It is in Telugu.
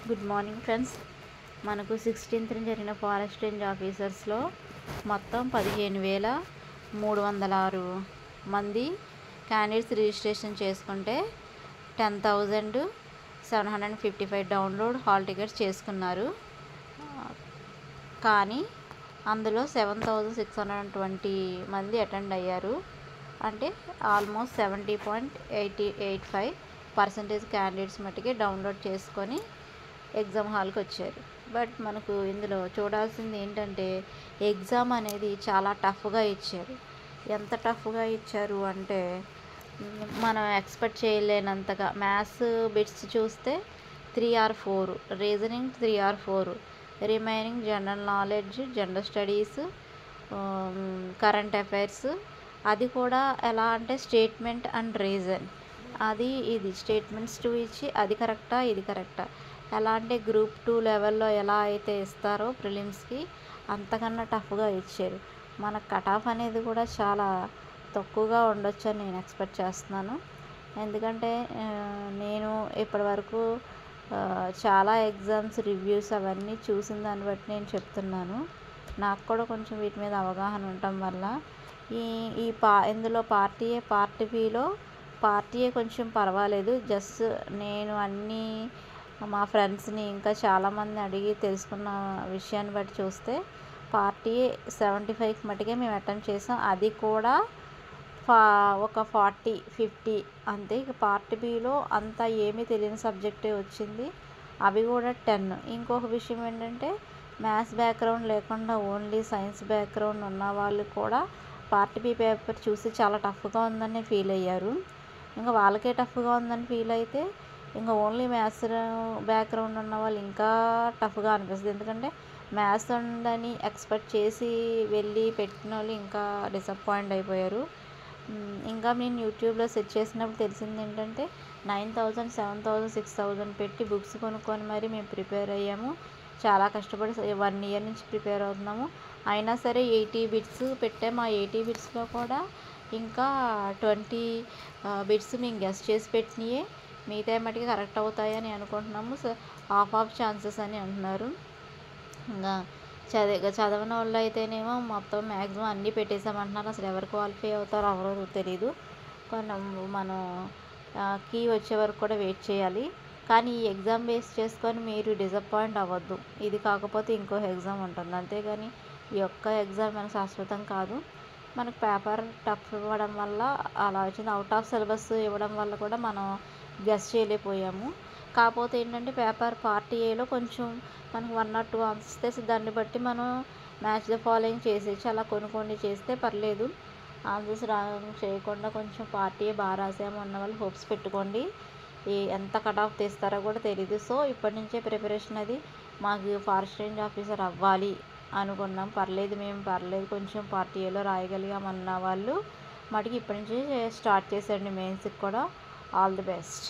Good morning friends. మనకు 16th జరిగిన ఫారెస్ట్ రేంజ్ ఆఫీసర్స్లో మొత్తం 15,306 మంది క్యాండిడేట్స్ రిజిస్ట్రేషన్ చేసుకుంటే 10,755 డౌన్లోడ్ హాల్ టికెట్స్ చేసుకున్నారు. కానీ అందులో 7,620 మంది అటెండ్ అయ్యారు. అంటే ఆల్మోస్ట్ 70.85% క్యాండిడేట్స్ మట్టుకే డౌన్లోడ్ చేసుకొని ఎగ్జామ్ హాల్కి వచ్చారు. బట్ మనకు ఇందులో చూడాల్సింది ఏంటంటే ఎగ్జామ్ అనేది చాలా టఫ్గా ఇచ్చారు. ఎంత టఫ్గా ఇచ్చారు అంటే మనం ఎక్స్పెక్ట్ చేయలేనంతగా. మ్యాథ్స్ బిట్స్ చూస్తే 3 or 4, reasoning 3 or 4, remaining general knowledge, general studies, current affairs. అది కూడా ఎలా అంటే స్టేట్మెంట్ అండ్ రీజన్. ఇది స్టేట్మెంట్స్ 2 ఇచ్చి అది కరెక్టా ఇది కరెక్టా, ఎలా అంటే గ్రూప్ 2 లెవెల్లో ఎలా అయితే ఇస్తారో ప్రిలిమ్స్కి అంతకన్నా టఫ్గా ఇచ్చారు. మన కట్ ఆఫ్ అనేది కూడా చాలా తక్కువగా ఉండొచ్చు అని నేను ఎక్స్పెక్ట్ చేస్తున్నాను. ఎందుకంటే నేను ఇప్పటివరకు చాలా ఎగ్జామ్స్ రివ్యూస్ అవన్నీ చూసిన దాన్ని బట్టి నేను చెప్తున్నాను. నాకు కూడా కొంచెం వీటి మీద అవగాహన ఉండటం వల్ల ఇందులో పార్ట్ బిలో కొంచెం పర్వాలేదు. జస్ట్ నేను మా ఫ్రెండ్స్ని ఇంకా చాలామంది అడిగి తెలుసుకున్న విషయాన్ని బట్టి చూస్తే పార్ట్ ఏ 75 మటుకే మేము అటెంప్ట్ చేసాం. అది కూడా ఒక 40-50 అంతే. ఇక పార్ట్ బిలో అంతా ఏమీ తెలియని సబ్జెక్టే వచ్చింది, అవి కూడా 10. ఇంకొక విషయం ఏంటంటే మ్యాథ్స్ బ్యాక్గ్రౌండ్ లేకుండా ఓన్లీ సైన్స్ బ్యాక్గ్రౌండ్ ఉన్న వాళ్ళు కూడా పార్ట్ బి పేపర్ చూసి చాలా టఫ్గా ఉందని ఫీల్ అయ్యారు. ఇంకా వాళ్ళకే టఫ్గా ఉందని ఫీల్ అయితే ఇంకా ఓన్లీ మ్యాథ్స్ బ్యాక్గ్రౌండ్ ఉన్న వాళ్ళు ఇంకా టఫ్గా అనిపిస్తుంది. ఎందుకంటే మ్యాథ్స్ ఉందని ఎక్స్పెక్ట్ చేసి వెళ్ళి పెట్టిన వాళ్ళు ఇంకా డిసప్పాయింట్ అయిపోయారు. ఇంకా నేను యూట్యూబ్లో సెర్చ్ చేసినప్పుడు తెలిసింది ఏంటంటే 9,000, 7,000, 6,000 పెట్టి బుక్స్ కొనుక్కొని మరి మేము ప్రిపేర్ అయ్యాము. చాలా కష్టపడి 1 year నుంచి ప్రిపేర్ అవుతున్నాము. అయినా సరే 80 బిట్స్ పెట్టాము. ఆ 80 బిట్స్లో కూడా ఇంకా 20 బిట్స్ మేము గెస్ చేసి పెట్టినయే, మిగతా మటుకు కరెక్ట్ అవుతాయని అనుకుంటున్నాము. సో హాఫ్ ఛాన్సెస్ అని అంటున్నారు. ఇంకా చదవని వాళ్ళు అయితేనేమో మొత్తం మ్యాక్సిమం అన్నీ పెట్టేసామంటున్నారు. అసలు ఎవరు క్వాలిఫై అవుతారో ఎవరో తెలియదు. మనం కీ వచ్చే వరకు కూడా వెయిట్ చేయాలి. కానీ ఈ ఎగ్జామ్ బేస్ చేసుకొని మీరు డిసప్పాయింట్ అవ్వద్దు. ఇది కాకపోతే ఇంకో ఎగ్జామ్ ఉంటుంది, అంతేగాని ఈ ఒక్క ఎగ్జామ్ మనకు శాశ్వతం కాదు. మనకు పేపర్ టఫ్ ఇవ్వడం వల్ల అలా వచ్చింది. అవుట్ ఆఫ్ సిలబస్ ఇవ్వడం వల్ల కూడా మనం గెస్ చేయలేకపోయాము. కాకపోతే ఏంటంటే పేపర్ పార్ట్ ఏలో కొంచెం మనకు 1 or 2 ఆన్సర్స్ తెసి దాన్ని బట్టి మనం మ్యాచ్ ద ఫాలోయింగ్ చేసేసి అలా కొన్ని చేస్తే పర్లేదు. ఆన్సర్స్ చేయకుండా కొంచెం పార్ట్ ఏ బాగా రాసాము అన్న వాళ్ళు హోప్స్ పెట్టుకోండి. ఎంత కట్ ఆఫ్ తీస్తారో కూడా తెలియదు. సో ఇప్పటి నుంచే ప్రిపరేషన్ అది మాకు ఫారెస్ట్ రేంజ్ ఆఫీసర్ అవ్వాలి అనుకున్నాం. మేము పర్లేదు కొంచెం పార్ట్ ఏలో రాయగలిగామన్న వాళ్ళు మటుకు ఇప్పటి నుంచి స్టార్ట్ చేసేయండి. మెయిన్స్కి కూడా ఆల్ ది బెస్ట్.